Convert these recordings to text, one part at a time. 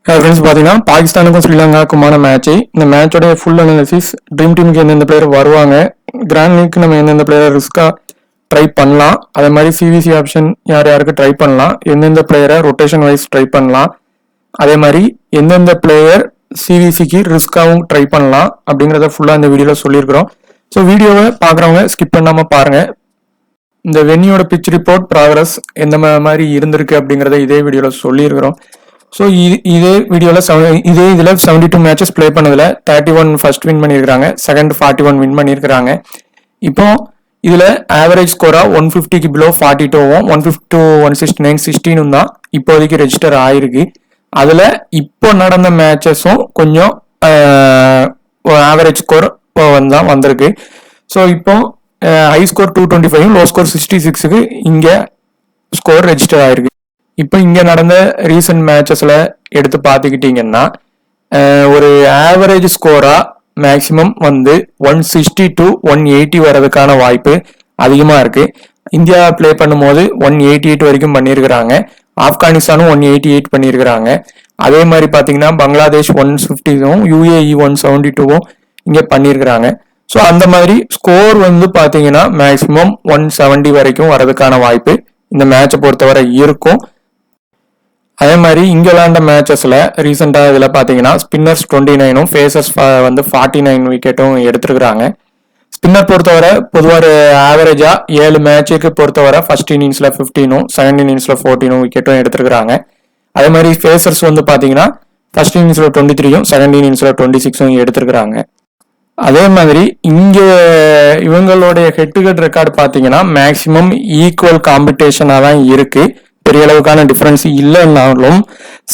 Friends பார்த்தீங்கன்னா பாகிஸ்தானுக்கும் ஸ்ரீலங்காவுக்குமான மேட்சை இந்த மேட்சோட ஃபுல் அனாலிசிஸ் ட்ரீம் டீமுக்கு எந்தெந்த பிளேயர் வருவாங்க, கிராண்ட் லீக்கு நம்ம எந்தெந்த பிளேயர் ரிஸ்க்காக ட்ரை பண்ணலாம், அதே மாதிரி சிவிசி ஆப்ஷன் யார் யாருக்கு ட்ரை பண்ணலாம், எந்தெந்த பிளேயரை ரொட்டேஷன் வைஸ் ட்ரை பண்ணலாம், அதே மாதிரி எந்தெந்த பிளேயர் சிவிசிக்கு ரிஸ்க்காகவும் ட்ரை பண்ணலாம் அப்படிங்கிறத ஃபுல்லாக இந்த வீடியோவில் சொல்லியிருக்கிறோம். ஸோ வீடியோவை பார்க்குறவங்க ஸ்கிப் பண்ணாமல் பாருங்கள். இந்த வென்னியோட பிச் ரிப்போர்ட் ப்ராக்ரஸ் எந்த மாதிரி இருந்திருக்கு அப்படிங்கிறத இதே வீடியோவில் சொல்லியிருக்கிறோம். ஸோ இதே வீடியோவில் இதில் 72 மேட்சஸ் ப்ளே பண்ணதில் 31 ஃபர்ஸ்ட் வின் பண்ணியிருக்காங்க, செகண்ட் 41 வின் பண்ணியிருக்கிறாங்க. இப்போ இதில் ஆவரேஜ் ஸ்கோராக 150க்கு பிலோ 42வும் 150 to 169 16 தான் இப்போதைக்கு ரெஜிஸ்டர் ஆயிருக்கு. அதில் இப்போ நடந்த மேட்சஸும் கொஞ்சம் ஆவரேஜ் ஸ்கோர் தான் வந்திருக்கு. ஸோ இப்போ ஹை ஸ்கோர் 225 லோ ஸ்கோர் 66க்கு இங்கே ஸ்கோர் ரெஜிஸ்டர் ஆயிருக்கு. இப்போ இங்கே நடந்த ரீசன்ட் மேட்சஸில் எடுத்து பார்த்துக்கிட்டிங்கன்னா ஒரு ஆவரேஜ் ஸ்கோராக மேக்சிமம் வந்து 160 to 180 வர்றதுக்கான வாய்ப்பு அதிகமாக இருக்குது. இந்தியா ப்ளே பண்ணும்போது 188 வரைக்கும் பண்ணியிருக்கிறாங்க, ஆப்கானிஸ்தானும் 188 பண்ணியிருக்கிறாங்க. அதே மாதிரி பார்த்தீங்கன்னா பங்களாதேஷ் 150வும் UAE 172வும் இங்கே பண்ணியிருக்கிறாங்க. ஸோ அந்த மாதிரி ஸ்கோர் வந்து பார்த்தீங்கன்னா மேக்சிமம் 170 வரைக்கும் வர்றதுக்கான வாய்ப்பு இந்த மேட்சை பொறுத்தவரை இருக்கும். அதே மாதிரி இங்கே விளையாண்ட மேட்சஸில் ரீசெண்டாக இதில் பார்த்தீங்கன்னா ஸ்பின்னர்ஸ் 29ம் ஃபேசர்ஸ் வந்து 49 விக்கெட்டும் எடுத்துருக்குறாங்க. ஸ்பின்னர் பொறுத்தவரை பொதுவாக ஆவரேஜாக 7 மேட்சுக்கு பொறுத்தவரை ஃபர்ஸ்ட் இன்னிங்ஸில் 15ம் செகண்ட் இன்னிங்ஸில் 14ம் விக்கெட்டும் எடுத்துருக்குறாங்க. அதே மாதிரி ஃபேசர்ஸ் வந்து பார்த்தீங்கன்னா ஃபர்ஸ்ட் இன்னிங்ஸில் 23ம் செகண்ட் இன்னிங்ஸில் 26ம் எடுத்துருக்குறாங்க. அதே மாதிரி இங்கே இவங்களுடைய ஹெட் டு ஹெட் ரெக்கார்டு பார்த்தீங்கன்னா மேக்சிமம் ஈக்குவல் காம்படிஷனாக தான் இருக்குது. பெரிய அளவுக்கான டிஃபரன்ஸ் இல்லைன்னாலும்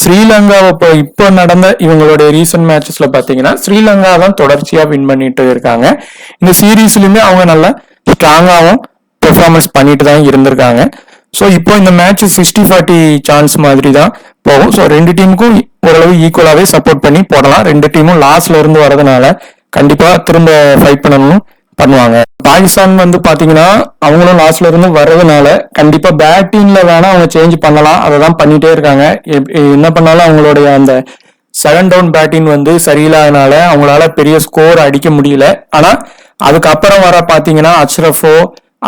ஸ்ரீலங்காவை இப்போ நடந்த இவங்களுடைய ரீசன்ட் மேட்சஸ்ல பார்த்தீங்கன்னா ஸ்ரீலங்கா தான் தொடர்ச்சியாக வின் பண்ணிட்டு இருக்காங்க. இந்த சீரீஸ்லையுமே அவங்க நல்லா ஸ்ட்ராங்காகவும் பெர்ஃபார்மன்ஸ் பண்ணிட்டு தான் இருந்திருக்காங்க. ஸோ இப்போ இந்த மேட்ச் 60-40 சான்ஸ் மாதிரி தான் போகும். ஸோ ரெண்டு டீமுக்கும் ஓரளவு ஈக்குவலாகவே சப்போர்ட் பண்ணி போடலாம். ரெண்டு டீமும் லாஸ்ட்ல இருந்து வரதுனால கண்டிப்பாக திரும்ப ஃபைட் பண்ணணும் பண்ணுவாங்க. பாகிஸ்தான் வந்து பாத்தீங்கன்னா அவங்களும் லாஸ்ட்ல இருந்து வர்றதுனால கண்டிப்பா பேட்டிங்ல வேணா அவங்க சேஞ்ச் பண்ணலாம், அதை தான் பண்ணிட்டே இருக்காங்க. என்ன பண்ணாலும் அவங்களுடைய அந்த செகண்ட் டவுன் பேட்டிங் வந்து சரியில்லாதனால அவங்களால பெரிய ஸ்கோர் அடிக்க முடியல. ஆனா அதுக்கப்புறம் வர பாத்தீங்கன்னா அஷ்ரஃபோ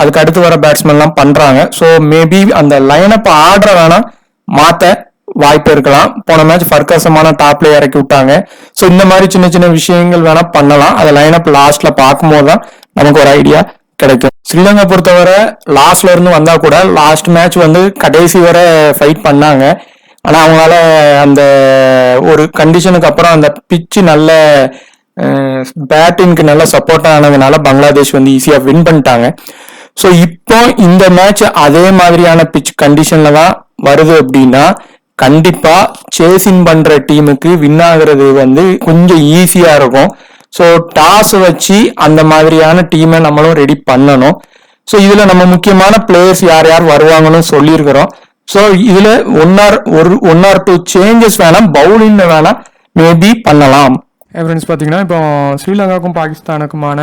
அதுக்கு அடுத்து வர பேட்ஸ்மேன்லாம் பண்றாங்க. ஸோ மேபி அந்த லைனப் ஆர்டரை வேணா மாத்த வாய்ப்பு இருக்கலாம். போன மேட்ச் ஃபர்கசமான டாப்ல இறக்கி விட்டாங்க. ஸோ இந்த மாதிரி சின்ன சின்ன விஷயங்கள் வேணா பண்ணலாம். அதை லைனப் லாஸ்ட்ல பார்க்கும்போது தான் நமக்கு ஒரு ஐடியா கிடைக்கும். ஸ்ரீலங்கா பொறுத்தவரை லாஸ்ட்ல இருந்து வந்தா கூட லாஸ்ட் மேட்ச் வந்து கடைசி வரை ஃபைட் பண்ணாங்க. ஆனா அவங்களால அந்த ஒரு கண்டிஷனுக்கு அப்புறம் அந்த பிச்சு நல்ல பேட்டிங்க்கு நல்ல சப்போர்ட் ஆனதுனால பங்களாதேஷ் வந்து ஈஸியா வின் பண்ணிட்டாங்க. ஸோ இப்போ இந்த மேட்ச் அதே மாதிரியான பிச் கண்டிஷன்ல தான் வருது அப்படின்னா கண்டிப்பா சேசிங் பண்ற டீமுக்கு வின் ஆகுறது வந்து கொஞ்சம் ஈஸியா இருக்கும். ஸோ டாஸ் வச்சு அந்த மாதிரியான டீமை நம்மளும் ரெடி பண்ணணும். ஸோ இதுல நம்ம முக்கியமான பிளேயர்ஸ் யார் யார் வருவாங்கன்னு சொல்லியிருக்கிறோம். ஸோ இதுல ஒன் ஆர் டூ சேஞ்சஸ் வேணாம், பவுலிங்ல வேணாம் மேபி பண்ணலாம். ஃப்ரெண்ட்ஸ் பார்த்தீங்கன்னா இப்போ ஸ்ரீலங்காவுக்கும் பாகிஸ்தானுக்குமான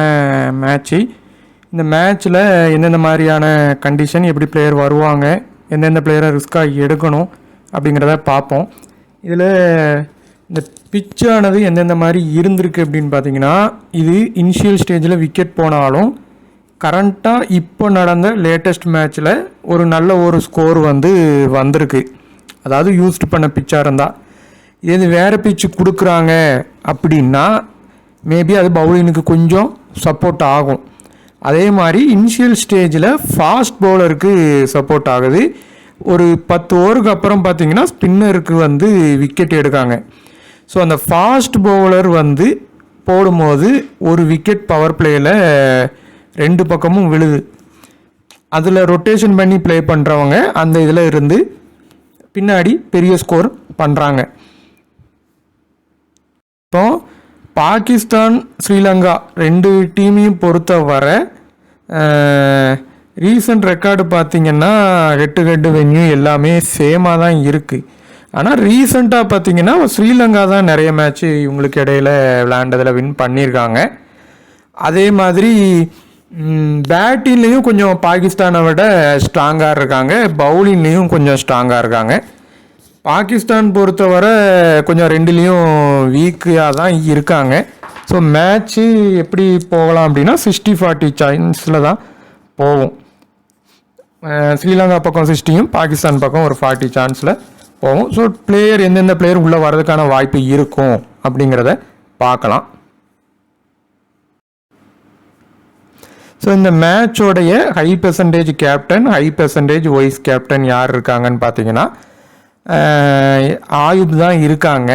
மேட்ச்சு, இந்த மேட்ச்சில் எந்தெந்த மாதிரியான கண்டிஷன், எப்படி பிளேயர் வருவாங்க, எந்தெந்த பிளேயரை ரிஸ்க்காக எடுக்கணும் அப்படிங்கிறத பார்ப்போம். இதில் இந்த பிச்சானது எந்தெந்த மாதிரி இருந்திருக்கு அப்படின்னு பார்த்தீங்கன்னா இது இனிஷியல் ஸ்டேஜில் விக்கெட் போனாலும் கரண்ட்டாக இப்போ நடந்த லேட்டஸ்ட் மேட்ச்சில் ஒரு நல்ல ஒரு ஸ்கோர் வந்து வந்திருக்கு. அதாவது யூஸ்டு பண்ண பிச்சாக இருந்தால் இது வேறு பிச்சு கொடுக்குறாங்க அப்படின்னா மேபி அது பவுலிங்க்கு கொஞ்சம் சப்போர்ட் ஆகும். அதே மாதிரி இனிஷியல் ஸ்டேஜில் ஃபாஸ்ட் பவுலருக்கு சப்போர்ட் ஆகுது. ஒரு 10 ஓவருக்கு அப்புறம் பார்த்தீங்கன்னா ஸ்பின்னருக்கு வந்து விக்கெட் எடுக்காங்க. ஸோ அந்த ஃபாஸ்ட் பவுலர் வந்து போடும்போது ஒரு விக்கெட் பவர் பிளேயில் ரெண்டு பக்கமும் விழுது. அதில் ரொட்டேஷன் பண்ணி ப்ளே பண்ணுறவங்க அந்த இதில் இருந்து பின்னாடி பெரிய ஸ்கோர் பண்ணுறாங்க. இப்போ பாகிஸ்தான் ஸ்ரீலங்கா ரெண்டு டீமையும் பொறுத்த வர ரீசன்ட் ரெக்கார்டு பார்த்தீங்கன்னா ஹெட் டு ஹெட் வென்யூ எல்லாமே சேமாக தான் இருக்குது. ஆனால் ரீசெண்டாக பார்த்தீங்கன்னா ஸ்ரீலங்கா தான் நிறைய மேட்ச்சு இவங்களுக்கு இடையில விளையாண்டதில் வின் பண்ணியிருக்காங்க. அதே மாதிரி பேட்டிங்லேயும் கொஞ்சம் பாகிஸ்தானை விட ஸ்ட்ராங்காக இருக்காங்க, பவுலிங்லேயும் கொஞ்சம் ஸ்ட்ராங்காக இருக்காங்க. பாகிஸ்தான் பொறுத்தவரை கொஞ்சம் ரெண்டுலேயும் வீக்காக தான் இருக்காங்க. ஸோ மேட்ச்சு எப்படி போகலாம் அப்படின்னா 60-40 சான்ஸில் தான் போகும். ஸ்ரீலங்கா பக்கம் 60யும் பாகிஸ்தான் பக்கம் ஒரு 40 சான்ஸில் போகும். ஸோ பிளேயர் எந்தெந்த பிளேயர் உள்ளே வர்றதுக்கான வாய்ப்பு இருக்கும் அப்படிங்கிறத பார்க்கலாம். ஸோ இந்த மேட்சோடைய high percentage captain, high percentage vice captain யார் இருக்காங்கன்னு பார்த்தீங்கன்னா ஆயுப் தான் இருக்காங்க.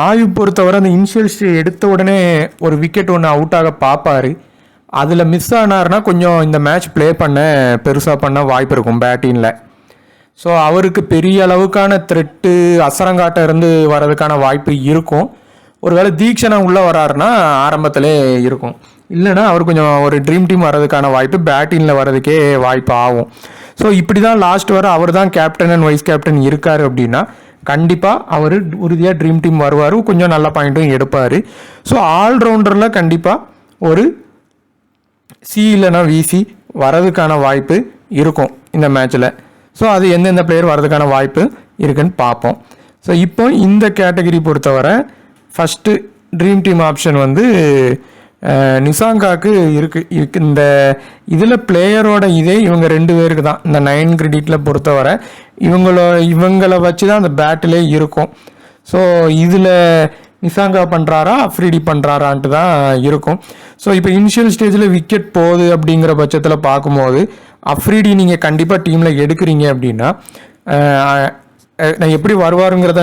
ஆயுப் பொறுத்தவரை அந்த இனிஷியல்ஸ் எடுத்த உடனே ஒரு விக்கெட் ஒன்று அவுட் ஆக பார்ப்பார். அதில் மிஸ் ஆனார்னா கொஞ்சம் இந்த மேட்ச் ப்ளே பண்ண பெருசாக பண்ண வாய்ப்பு இருக்கும் பேட்டிங்கில். ஸோ அவருக்கு பெரிய அளவுக்கான த்ரெட்டு அசரங்காட்ட இருந்து வர்றதுக்கான வாய்ப்பு இருக்கும். ஒருவேளை தீக்ஷனா உள்ளே வராருன்னா ஆரம்பத்திலே இருக்கும். இல்லைன்னா அவர் கொஞ்சம் ஒரு ட்ரீம் டீம் வர்றதுக்கான வாய்ப்பு பேட்டிங்கில் வர்றதுக்கே வாய்ப்பு ஆகும். ஸோ இப்படி தான் லாஸ்ட் வர அவர் தான் கேப்டன் அண்ட் வைஸ் கேப்டன் இருக்கார் அப்படின்னா கண்டிப்பாக அவர் உறுதியாக ட்ரீம் டீம் வருவார், கொஞ்சம் நல்ல பாயிண்ட்டும் எடுப்பார். ஸோ ஆல்ரவுண்டரில் கண்டிப்பாக ஒரு சி இல்லைனா விசி வரதுக்கான வாய்ப்பு இருக்கும் இந்த மேட்ச்சில். ஸோ அது எந்தெந்த பிளேயர் வரதுக்கான வாய்ப்பு இருக்குன்னு பார்ப்போம். ஸோ இப்போ இந்த கேட்டகரி பொறுத்தவரை ஃபஸ்ட்டு ட்ரீம் டீம் ஆப்ஷன் வந்து நிசாங்காவுக்கு இருக்குது. இந்த இதில் பிளேயரோட இதே இவங்க 2 பேருக்கு தான். இந்த 9 கிரெடிட்டில் பொறுத்தவரை இவங்களை வச்சு தான் அந்த பேட்டிலே இருக்கும். ஸோ இதில் நிசாங்கா பண்ணுறாரா அஃப்ரிடி பண்ணுறாரான்ட்டு தான் இருக்கும். ஸோ இப்போ இனிஷியல் ஸ்டேஜில் விக்கெட் போகுது அப்படிங்கிற பட்சத்தில் பார்க்கும்போது அஃப்ரிடி நீங்கள் கண்டிப்பாக டீமில் எடுக்கிறீங்க அப்படின்னா நான் எப்படி வருவாருங்கிறத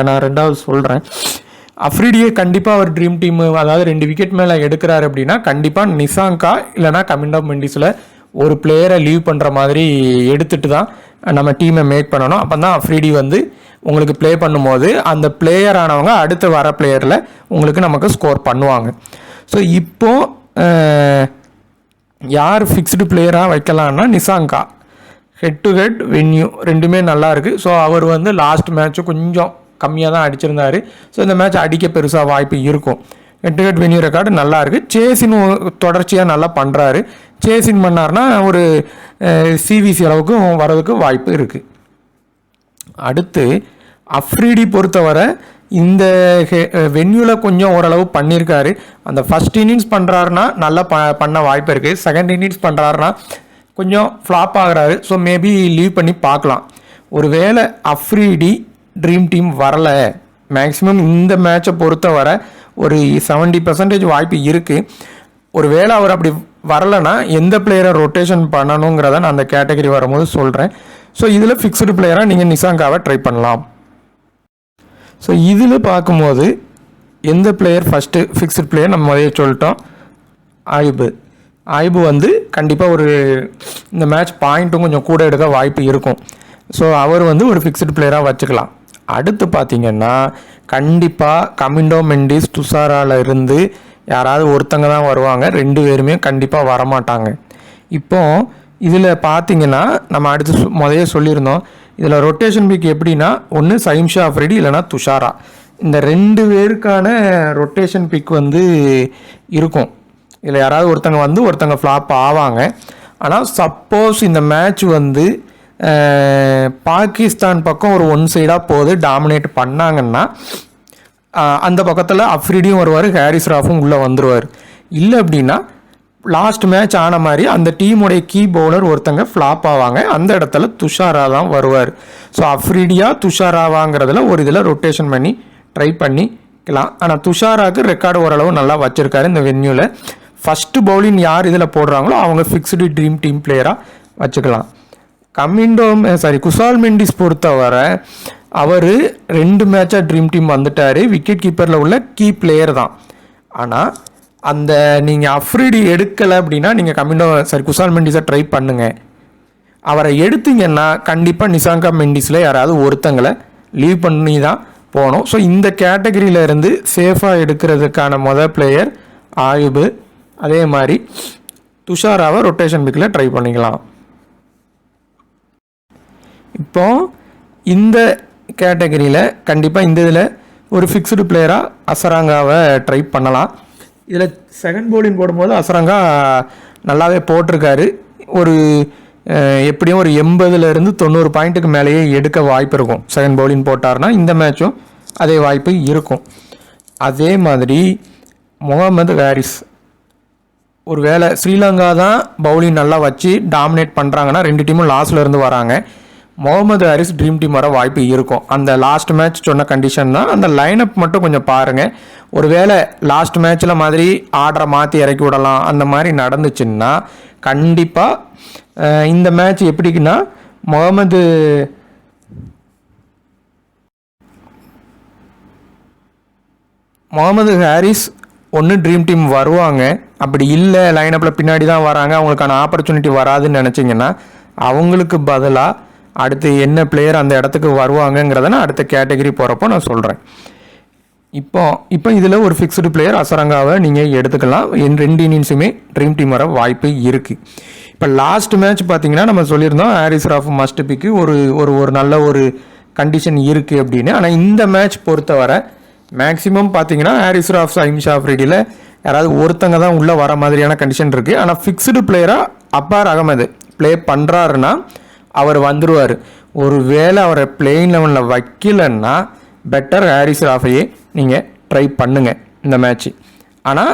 நான் 2வது சொல்கிறேன். அஃப்ரிடியே கண்டிப்பாக அவர் ட்ரீம் டீம், அதாவது 2 விக்கெட் மேலே எடுக்கிறாரு அப்படின்னா கண்டிப்பாக நிசாங்கா இல்லைனா கமிண்டோ மெண்டிஸில் ஒரு பிளேயரை லீவ் பண்ணுற மாதிரி எடுத்துகிட்டு தான் நம்ம டீமை மேக் பண்ணணும். அப்போ தான் அஃப்ரிடி வந்து உங்களுக்கு ப்ளே பண்ணும்போது அந்த பிளேயர் ஆனவங்க அடுத்து வர பிளேயரில் உங்களுக்கு நமக்கு ஸ்கோர் பண்ணுவாங்க. ஸோ இப்போது யார் ஃபிக்ஸ்டு பிளேயராக வைக்கலான்னா Nissanka. Head to head venue ரெண்டுமே நல்லா இருக்குது. ஸோ அவர் வந்து லாஸ்ட் மேட்ச்சு கொஞ்சம் கம்மியாக தான் அடிச்சிருந்தார். ஸோ இந்த மேட்ச் அடிக்க பெருசாக வாய்ப்பு இருக்கும். Head to head venue record நல்லா இருக்குது. சேசின் தொடர்ச்சியாக நல்லா பண்ணுறாரு. சேசின் பண்ணார்னா ஒரு சிவிசி அளவுக்கு வர்றதுக்கு வாய்ப்பு இருக்குது. அடுத்து அஃப்ரிடி பொறுத்தவரை இந்த வென்யூவில் கொஞ்சம் ஓரளவு பண்ணியிருக்காரு. அந்த ஃபஸ்ட் இன்னிங்ஸ் பண்ணுறாருனா நல்லா பண்ண வாய்ப்பு இருக்குது. செகண்ட் இன்னிங்ஸ் பண்ணுறாருனா கொஞ்சம் ஃப்ளாப் ஆகிறாரு. ஸோ மேபி லீவ் பண்ணி பார்க்கலாம். ஒருவேளை அஃப்ரிடி ட்ரீம் டீம் வரலை, மேக்ஸிமம் இந்த மேட்சை பொறுத்தவரை ஒரு 70% வாய்ப்பு இருக்குது. ஒரு வேளை அவர் அப்படி வரலைன்னா எந்த பிளேயரை ரொட்டேஷன் பண்ணணுங்கிறத நான் அந்த கேட்டகரி வரும்போது சொல்கிறேன். ஸோ இதில் ஃபிக்ஸ்டு பிளேயராக நீங்கள் நிசாங்காவை ட்ரை பண்ணலாம். ஸோ இதில் பார்க்கும்போது எந்த பிளேயர் ஃபஸ்ட்டு ஃபிக்ஸ்டு பிளேயர் நம்ம முதல்ல சொல்லிட்டோம், ஆயுபு வந்து கண்டிப்பாக ஒரு இந்த மேட்ச் பாயிண்ட்டும் கொஞ்சம் கூட எடுக்க வாய்ப்பு இருக்கும். ஸோ அவர் வந்து ஒரு ஃபிக்ஸ்டு பிளேயராக வச்சுக்கலாம். அடுத்து பார்த்திங்கன்னா கண்டிப்பாக கமிண்டோ மெண்டிஸ் துஷாராவில் இருந்து யாராவது ஒருத்தங்க தான் வருவாங்க. 2 பேருமே கண்டிப்பாக வரமாட்டாங்க. இப்போது இதில் பார்த்திங்கன்னா நம்ம அடுத்து முதல்ல சொல்லியிருந்தோம், இதில் ரொட்டேஷன் பிக் எப்படின்னா ஒன்று சைம்ஷா அஃப்ரிடி இல்லைனா துஷாரா. இந்த 2 பேருக்கான ரொட்டேஷன் பிக் வந்து இருக்கும். இதில் யாராவது ஒருத்தங்க வந்து ஒருத்தங்க ஃப்ளாப் ஆவாங்க. ஆனால் சப்போஸ் இந்த மேட்ச் வந்து பாகிஸ்தான் பக்கம் ஒரு 1 சைடாக போகுது, டாமினேட் பண்ணாங்கன்னா அந்த பக்கத்தில் அஃப்ரிடியும் வருவார், ஹாரிஸ் ராஃபும் உள்ளே வந்துடுவார். இல்லை அப்படின்னா லாஸ்ட் மேட்ச் ஆன மாதிரி அந்த டீமுடைய கீ பவுலர் ஒருத்தங்க ஃப்ளாப் ஆவாங்க, அந்த இடத்துல துஷாரா தான் வருவார். ஸோ அஃப்ரிடியா துஷாராவாங்கிறதுல ஒரு இதில் ரொட்டேஷன் பண்ணி ட்ரை பண்ணிக்கலாம். ஆனால் துஷாராவுக்கு ரெக்கார்டு ஓரளவு நல்லா வச்சுருக்காரு இந்த வென்யூவில். ஃபஸ்ட்டு பவுலிங் யார் இதில் போடுறாங்களோ அவங்க ஃபிக்ஸ்டு ட்ரீம் டீம் பிளேயராக வச்சுக்கலாம். குசால் மெண்டிஸ் பொறுத்தவரை அவர் 2 மேட்சாக ட்ரீம் டீம் வந்துட்டார். விக்கெட் கீப்பரில் உள்ள கீ பிளேயர் தான். ஆனால் அந்த நீங்கள் அஃப்ரிடி எடுக்கலை அப்படின்னா நீங்கள் குசால் மெண்டிஸை ட்ரை பண்ணுங்கள். அவரை எடுத்தீங்கன்னா கண்டிப்பாக நிசாங்கா மெண்டிஸில் யாராவது ஒருத்தங்களை லீவ் பண்ணி தான் போகணும். ஸோ இந்த கேட்டகரியில் இருந்து சேஃபாக எடுக்கிறதுக்கான பிளேயர் ஆயுபு. அதே மாதிரி துஷாராவை ரொட்டேஷன் பிக்கில் ட்ரை பண்ணிக்கலாம். இப்போது இந்த கேட்டகரியில் கண்டிப்பாக இந்த இதில் ஒரு ஃபிக்ஸ்டு பிளேயராக அசராங்காவை ட்ரை பண்ணலாம். இதில் செகண்ட் பவுலிங் போடும்போது அசராங்கா நல்லாவே போட்டிருக்காரு. ஒரு எப்படியும் ஒரு 80லேருந்து 90 பாயிண்ட்டுக்கு மேலேயே எடுக்க வாய்ப்பு இருக்கும். செகண்ட் பவுலிங் போட்டார்னா இந்த மேட்சும் அதே வாய்ப்பு இருக்கும். அதே மாதிரி முகமது ஹாரிஸ், ஒரு வேளை ஸ்ரீலங்கா தான் பவுலிங் நல்லா வச்சு டாமினேட் பண்ணுறாங்கன்னா 2 டீமும் லாஸ்ட்ல இருந்து வராங்க, முகமது ஹாரிஸ் ட்ரீம் டீம் வர வாய்ப்பு இருக்கும். அந்த லாஸ்ட் மேட்ச் சொன்ன கண்டிஷன் தான். அந்த லைனப் மட்டும் கொஞ்சம் பாருங்கள். ஒரு வேளை லாஸ்ட் மேட்ச்சில் மாதிரி ஆர்டரை மாற்றி இறக்கி விடலாம் அந்த மாதிரி நடந்துச்சுன்னா கண்டிப்பாக இந்த மேட்ச் எப்படிக்குன்னா முகமது ஹாரிஸ் ஒன்று ட்ரீம் டீம் வருவாங்க. அப்படி இல்லை லைனப்பில் பின்னாடி தான் வராங்க, அவங்களுக்கான ஆப்பர்ச்சுனிட்டி வராதுன்னு நினச்சிங்கன்னா அவங்களுக்கு பதிலாக அடுத்து என்ன பிளேயர் அந்த இடத்துக்கு வருவாங்கங்கிறத நான் அடுத்த கேட்டகரி போகிறப்போ நான் சொல்கிறேன். இப்போ இதில் ஒரு ஃபிக்ஸ்டு பிளேயர் அசரங்காவை நீங்கள் எடுத்துக்கலாம். 2 இன்னிங்ஸுமே ட்ரீம் டீம் வர வாய்ப்பு இருக்குது. இப்போ லாஸ்ட் மேட்ச் பார்த்தீங்கன்னா நம்ம சொல்லியிருந்தோம் ஹாரிஸ் ராஃப் மஸ்ட் பிக்கு ஒரு ஒரு நல்ல ஒரு கண்டிஷன் இருக்குது அப்படின்னு. ஆனால் இந்த மேட்ச் பொறுத்தவரை மேக்ஸிமம் பார்த்தீங்கன்னா ஹாரிஸ் ராஃப் அஹிம்ஷா அஃப்ரிடியில் யாராவது ஒருத்தங்க தான் உள்ளே வர மாதிரியான கண்டிஷன் இருக்குது. ஆனால் ஃபிக்ஸ்டு பிளேயராக அப்பார் அகமது ப்ளே பண்ணுறாருன்னா அவர் வந்துடுவார். ஒரு வேளை அவரை பிளேயிங் லெவனில் வைக்கலன்னா பெட்டர் ஹாரிஸ் ராஃபையே நீங்கள் ட்ரை பண்ணுங்கள் இந்த மேட்ச்சு. ஆனால்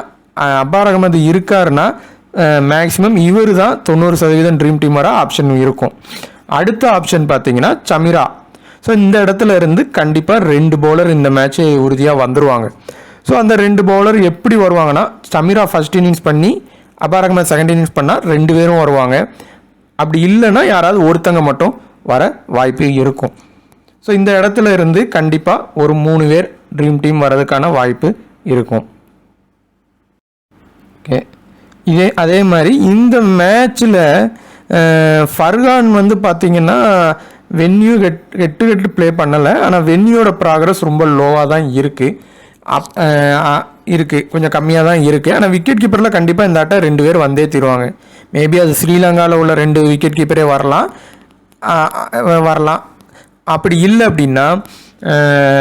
அப்பார் அகமது இருக்காருன்னா மேக்ஸிமம் இவர் தான் 90% ட்ரீம் டீம் வர ஆப்ஷன் இருக்கும். அடுத்த ஆப்ஷன் பார்த்தீங்கன்னா சமிரா. ஸோ இந்த இடத்துல இருந்து கண்டிப்பாக 2 பவுலர் இந்த மேட்ச்சு உறுதியாக வந்துடுவாங்க. ஸோ அந்த 2 பவுலர் எப்படி வருவாங்கன்னா சமிரா ஃபர்ஸ்ட் இன்னிங்ஸ் பண்ணி அப்பார் அகமது செகண்ட் இன்னிங்ஸ் பண்ணால் 2 பேரும் வருவாங்க. அப்படி இல்லைன்னா யாராவது ஒருத்தங்க மட்டும் வர வாய்ப்பு இருக்கும். ஸோ இந்த இடத்துல இருந்து கண்டிப்பாக ஒரு 3 பேர் ட்ரீம் டீம் வர்றதுக்கான வாய்ப்பு இருக்கும். ஓகே, அதே மாதிரி இந்த மேட்ச்சில் ஃபர்கான் வந்து பார்த்திங்கன்னா வென்யூ கெட்டு ப்ளே பண்ணலை. ஆனால் வென்யூவோட ப்ராக்ரஸ் ரொம்ப லோவாக தான் இருக்குது, கொஞ்சம் கம்மியாக தான் இருக்குது. ஆனால் விக்கெட் கீப்பரில் கண்டிப்பாக இந்த ஆட்டம் 2 பேர் வந்தே தருவாங்க. மேபி அது ஸ்ரீலங்காவில் உள்ள 2 விக்கெட் கீப்பரே வரலாம். அப்படி இல்லை அப்படின்னா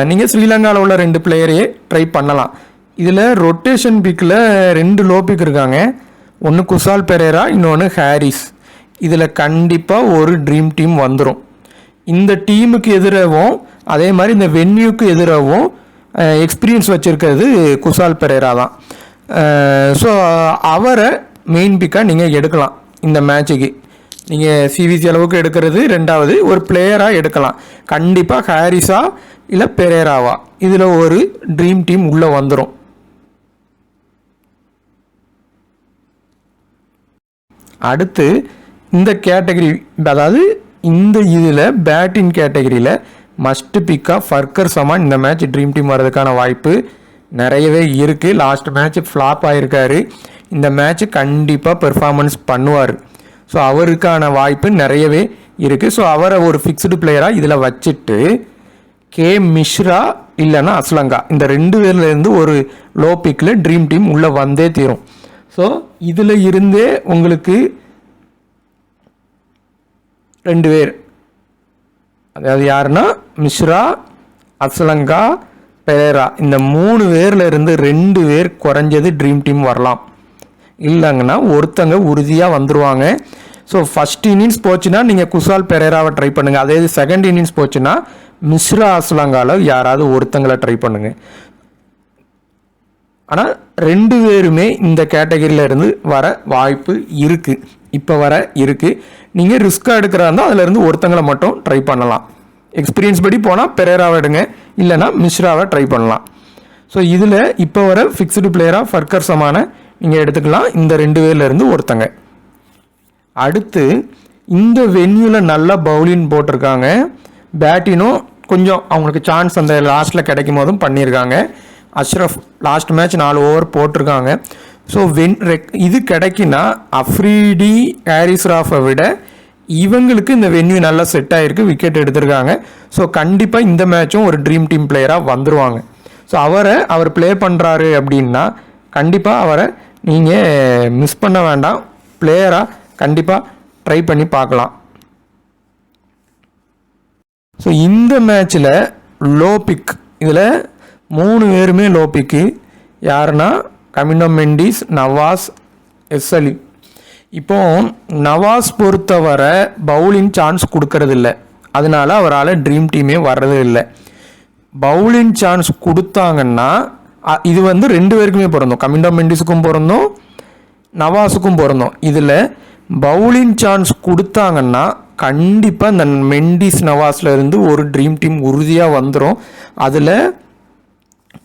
நீங்கள் ஸ்ரீலங்காவில் உள்ள 2 பிளேயரையே ட்ரை பண்ணலாம். இதில் ரொட்டேஷன் பிக்கில் 2 லோ பிக் இருக்காங்க. ஒன்று குசால் பெரேரா, இன்னொன்று ஹாரிஸ். இதில் கண்டிப்பாக ஒரு ட்ரீம் டீம் வந்துடும். இந்த டீமுக்கு எதிராகவும் அதே மாதிரி இந்த வென்யூக்கு எதிராகவும் எக்ஸ்பீரியன்ஸ் வச்சுருக்கிறது குசால் பெரேரா தான். ஸோ அவரை மெயின் பிக்காக நீங்கள் எடுக்கலாம். இந்த மேட்சுக்கு நீங்கள் சிவிசி அளவுக்கு எடுக்கிறது 2வது, ஒரு பிளேயராக எடுக்கலாம். கண்டிப்பாக ஹாரிஸா இல்லை பெரேராவா இதில் ஒரு ட்ரீம் டீம் உள்ளே வந்துடும். அடுத்து இந்த கேட்டகரி, அதாவது இந்த இதில் பேட்டிங் கேட்டகரியில் மஸ்ட் பிக்காக ஃபர்கர் சமான் இந்த மேட்ச் ட்ரீம் டீம் வர்றதுக்கான வாய்ப்பு நிறையவே இருக்குது. லாஸ்ட் மேட்ச் ஃப்ளாப் ஆகிருக்காரு. இந்த மேட்ச்சு கண்டிப்பாக பெர்ஃபார்மன்ஸ் பண்ணுவார். ஸோ அவருக்கான வாய்ப்பு நிறையவே இருக்குது. ஸோ அவரை ஒரு ஃபிக்ஸ்டு பிளேயராக இதில் வச்சுட்டு கே மிஸ்ரா இல்லைன்னா அஸ்லங்கா இந்த 2 பேர்லேருந்து ஒரு லோ பிக்கில் ட்ரீம் டீம் உள்ளே வந்தே தீரும். ஸோ இதில் இருந்தே உங்களுக்கு 2 பேர், அதாவது யாருன்னா மிஸ்ரா, அஸ்லங்கா, பெரேரா, இந்த 3 பேரில் இருந்து 2 பேர் குறைஞ்சது ட்ரீம் டீம் வரலாம். இல்லைங்கன்னா ஒருத்தங்க உறுதியாக வந்துடுவாங்க. ஸோ ஃபஸ்ட் இன்னிங்ஸ் போச்சுன்னா நீங்கள் குசால் பெரேராவை ட்ரை பண்ணுங்கள். அதே செகண்ட் இன்னிங்ஸ் போச்சுன்னா மிஸ்ரா, அஸ்லங்காவில் யாராவது ஒருத்தங்களை ட்ரை பண்ணுங்கள். ஆனால் 2 பேருமே இந்த கேட்டகரியில் இருந்து வர வாய்ப்பு இருக்குது, இப்போ வர இருக்குது. நீங்கள் ரிஸ்க்காக எடுக்கிறா இருந்தால் அதிலேருந்து ஒருத்தங்களை மட்டும் ட்ரை பண்ணலாம். எக்ஸ்பீரியன்ஸ் படி போனால் பெரேராவை எடுங்க, இல்லைனா மிஸ்ராவை ட்ரை பண்ணலாம். ஸோ இதில் இப்போ வர ஃபிக்ஸ்டு பிளேயராக ஃபர்கர் சமான நீங்கள் எடுத்துக்கலாம், இந்த 2 பேர்லேருந்து ஒருத்தங்க. அடுத்து இந்த வென்யூவில் நல்லா பவுலிங் போட்டிருக்காங்க. பேட்டினும் கொஞ்சம் அவங்களுக்கு சான்ஸ் அந்த லாஸ்ட்டில் கிடைக்கும் போதும் பண்ணியிருக்காங்க. அஷ்ரஃப் லாஸ்ட் மேட்ச் 4 ஓவர் போட்டிருக்காங்க. ஸோ இது கிடைக்குன்னா அஃப்ரீடி, ஹாரிஸ் ராஃபை விட இவங்களுக்கு இந்த வென்யூ நல்லா செட் ஆகிருக்கு, விக்கெட் எடுத்திருக்காங்க. ஸோ கண்டிப்பாக இந்த மேட்சும் ஒரு ட்ரீம் டீம் பிளேயராக வந்துடுவாங்க. ஸோ அவர் ப்ளே பண்ணுறாரு அப்படின்னா கண்டிப்பாக அவரை நீங்கள் மிஸ் பண்ண வேண்டாம், பிளேயராக கண்டிப்பாக ட்ரை பண்ணி பார்க்கலாம். ஸோ இந்த மேட்ச்சில் லோ பிக், இதில் 3 பேருமே லோ பிக்கு. யாருன்னா கமினோ மெண்டிஸ், நவாஸ், எஸ்அலி. இப்போ நவாஸ் பொறுத்தவரை பவுலிங் சான்ஸ் கொடுக்கறதில்ல, அதனால அவரால் ட்ரீம் டீமே வர்றது இல்லை. பவுலிங் சான்ஸ் கொடுத்தாங்கன்னா இது வந்து 2 பேருக்குமே பொருந்தும், கமிண்டோ மெண்டிஸுக்கும் பொருந்தும் நவாஸுக்கும் பொருந்தும். இதில் பவுலிங் சான்ஸ் கொடுத்தாங்கன்னா கண்டிப்பாக இந்த மெண்டிஸ் நவாஸில் இருந்து ஒரு ட்ரீம் டீம் உறுதியாக வந்துடும். அதில்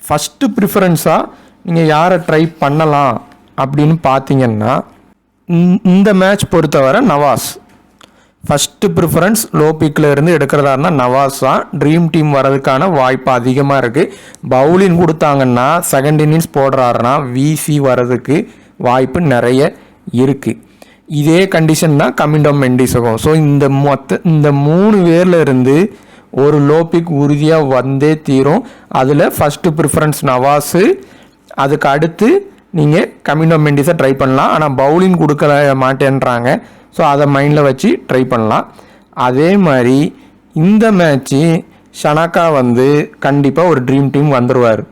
ஃபஸ்ட்டு ப்ரிஃபரன்ஸாக நீங்கள் யாரை ட்ரை பண்ணலாம் அப்படின்னு பார்த்தீங்கன்னா இந்த மேட்ச் பொறுத்தவரை நவாஸ் ஃபஸ்ட்டு ப்ரிஃபரன்ஸ். லோ பிக்கில் இருந்து எடுக்கிறதா இருந்தால் நவாஸ் தான் ட்ரீம் டீம் வர்றதுக்கான வாய்ப்பு அதிகமாக இருக்குது. பவுலிங் கொடுத்தாங்கன்னா செகண்ட் இன்னிங்ஸ் போடுறாருன்னா விசி வர்றதுக்கு வாய்ப்பு நிறைய இருக்குது. இதே கண்டிஷன் தான் கமிண்டோ மெண்டிஸுக்கும். ஸோ இந்த 3 பேரில் இருந்து ஒரு லோ பிக் உறுதியாக வந்தே தீரும். அதில் ஃபஸ்ட்டு ப்ரிஃபரன்ஸ் நவாஸு, அதுக்கு அடுத்து நீங்கள் கமிண்டோ மெண்டிஸை ட்ரை பண்ணலாம். ஆனால் பவுலிங் கொடுக்க மாட்டேன்றாங்க, ஸோ அதை மைண்டில் வச்சு ட்ரை பண்ணலாம். அதே மாதிரி இந்த மேட்ச்சு ஷனாக்கா வந்து கண்டிப்பாக ஒரு ட்ரீம் டீம் வந்துடுவார்.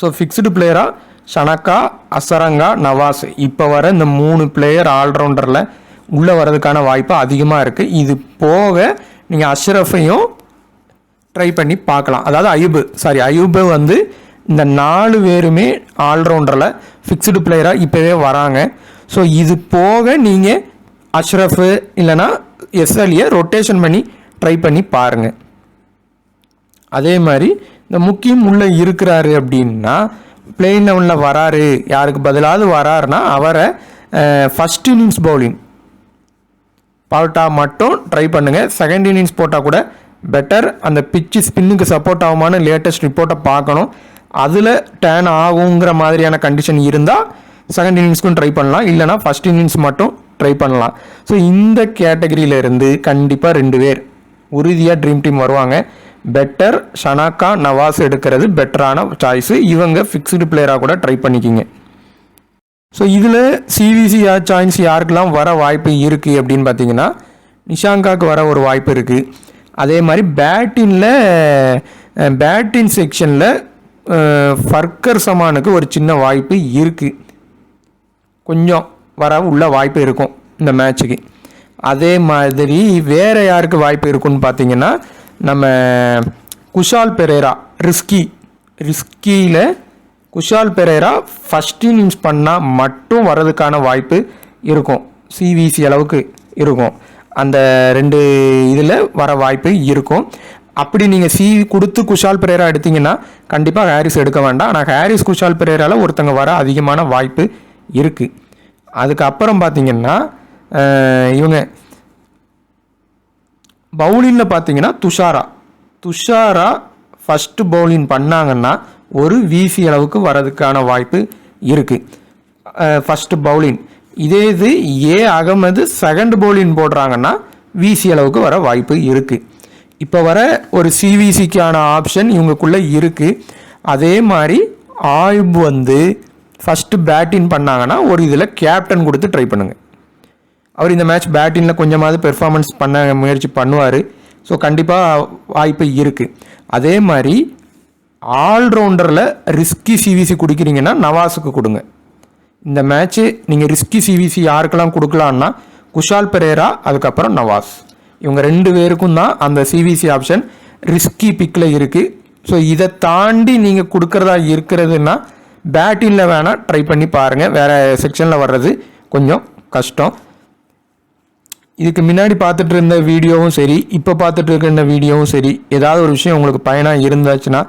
ஸோ ஃபிக்ஸ்டு பிளேயராக ஷனாக்கா, அசரங்கா, நவாஸ் இப்போ வர இந்த 3 பிளேயர் ஆல்ரவுண்டரில் உள்ளே வர்றதுக்கான வாய்ப்பு அதிகமாக இருக்குது. இது போக நீங்கள் அஷ்ரஃபையும் ட்ரை பண்ணி பார்க்கலாம். அதாவது அயூபை வந்து இந்த 4 பேருமே ஆல்ரவுண்டரில் ஃபிக்ஸ்டு பிளேயராக இப்போவே வராங்க. ஸோ இது போக நீங்கள் அஷ்ரஃபு இல்லைனா எஸ்எல்ஏ ரொட்டேஷன் பண்ணி ட்ரை பண்ணி பாருங்கள். அதே மாதிரி இந்த முக்கியம் உள்ளே இருக்கிறாரு அப்படின்னா பிளேயிங் லெவனில் வராரு, யாருக்கு பதிலாவது வராருன்னா அவரை ஃபஸ்ட் இன்னிங்ஸ் பவுலிங் போட்டால் மட்டும் ட்ரை பண்ணுங்கள். செகண்ட் இன்னிங்ஸ் போட்டால் கூட பெட்டர். அந்த பிச்சு ஸ்பின்னுக்கு சப்போர்ட் ஆகுமான்னு லேட்டஸ்ட் ரிப்போர்ட்டை பார்க்கணும். அதில் டேர்ன் ஆகுங்கிற மாதிரியான கண்டிஷன் இருந்தால் செகண்ட் இன்னிங்ஸ்க்கும் ட்ரை பண்ணலாம், இல்லைனா ஃபஸ்ட் இன்னிங்ஸ் மட்டும் ட்ரை பண்ணலாம். ஸோ இந்த கேட்டகரியிலேருந்து கண்டிப்பாக 2 பேர் உறுதியாக ட்ரீம் டீம் வருவாங்க. பெட்டர் ஷனாக்கா, நவாஸ் எடுக்கிறது பெட்டரான சாய்ஸு. இவங்க ஃபிக்ஸ்டு பிளேயராக கூட ட்ரை பண்ணிக்கிங்க. ஸோ இதில் சிவிசி சாய்ஸ் யாருக்கெல்லாம் வர வாய்ப்பு இருக்குது அப்படின்னு பார்த்தீங்கன்னா நிஷாங்காவுக்கு வர ஒரு வாய்ப்பு இருக்குது. அதே மாதிரி பேட்டின் செக்ஷனில் ஃபர்கர் சமானுக்கு ஒரு சின்ன வாய்ப்பு இருக்குது, கொஞ்சம் வர உள்ள வாய்ப்பு இருக்கும் இந்த மேட்சுக்கு. அதே மாதிரி வேறு யாருக்கு வாய்ப்பு இருக்குன்னு பார்த்தீங்கன்னா நம்ம குஷால் பெரேரா, ரிஸ்கியில் குஷால் பெரேரா ஃபஸ்ட் இன்னிங்ஸ் பண்ணால் மட்டும் வர்றதுக்கான வாய்ப்பு இருக்கும், சிவிசி அளவுக்கு இருக்கும். அந்த 2 இதில் வர வாய்ப்பு இருக்கும். அப்படி நீங்கள் கொடுத்து குஷால் பெரேரா எடுத்திங்கன்னா கண்டிப்பாக ஹாரிஸ் எடுக்க வேண்டாம். ஆனால் ஹாரிஸ் குஷால் பெரேராவில் ஒருத்தங்க வர அதிகமான வாய்ப்பு இருக்குது. அதுக்கப்புறம் பார்த்தீங்கன்னா இவங்க பவுலிங்கில் பார்த்தீங்கன்னா துஷாரா ஃபஸ்ட்டு பவுலிங் பண்ணாங்கன்னா ஒரு விசி அளவுக்கு வரதுக்கான வாய்ப்பு இருக்குது ஃபஸ்ட்டு பவுலிங். இது அகமது செகண்ட் பவுலிங் போடுறாங்கன்னா விசி அளவுக்கு வர வாய்ப்பு இருக்குது. இப்போ வர ஒரு சிவிசிக்கான ஆப்ஷன் இவங்களுக்குள்ளே இருக்குது. அதே மாதிரி ஆயுப் வந்து ஃபஸ்ட்டு பேட்டிங் பண்ணாங்கன்னா ஒரு இதில் கேப்டன் கொடுத்து ட்ரை பண்ணுங்கள். அவர் இந்த மேட்ச் பேட்டிங்கில் கொஞ்சமாவது பெர்ஃபார்மன்ஸ் பண்ண முயற்சி பண்ணுவார். ஸோ கண்டிப்பாக வாய்ப்பு இருக்குது. அதே மாதிரி ஆல்ரவுண்டரில் ரிஸ்கி சிவிசி கொடுக்குறீங்கன்னா நவாஸுக்கு கொடுங்க. இந்த மேட்ச்சு நீங்கள் ரிஸ்கி சிவிசி யாருக்கெல்லாம் கொடுக்கலான்னா குஷால் பெரேரா, அதுக்கப்புறம் நவாஸ், இவங்க 2 பேருக்கும் தான் அந்த சிவிசி ஆப்ஷன் ரிஸ்கி பிக்கில் இருக்குது. ஸோ இதை தாண்டி நீங்கள் கொடுக்குறதா இருக்கிறதுனா பேட்டிங்கில் வேணால் ட்ரை பண்ணி பாருங்கள். வேறு செக்ஷனில் வர்றது கொஞ்சம் கஷ்டம். இதுக்கு முன்னாடி பார்த்துட்டு இருந்த வீடியோவும் சரி, இப்போ பார்த்துட்டு இருக்க வீடியோவும் சரி, ஏதாவது ஒரு விஷயம் உங்களுக்கு பயனாக இருந்தாச்சுன்னா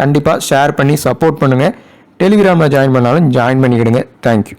கண்டிப்பாக ஷேர் பண்ணி சப்போர்ட் பண்ணுங்கள். டெலிகிராமில் ஜாயின் பண்ணாலும் ஜாயின் பண்ணிக்கிடுங்க. தேங்க்யூ.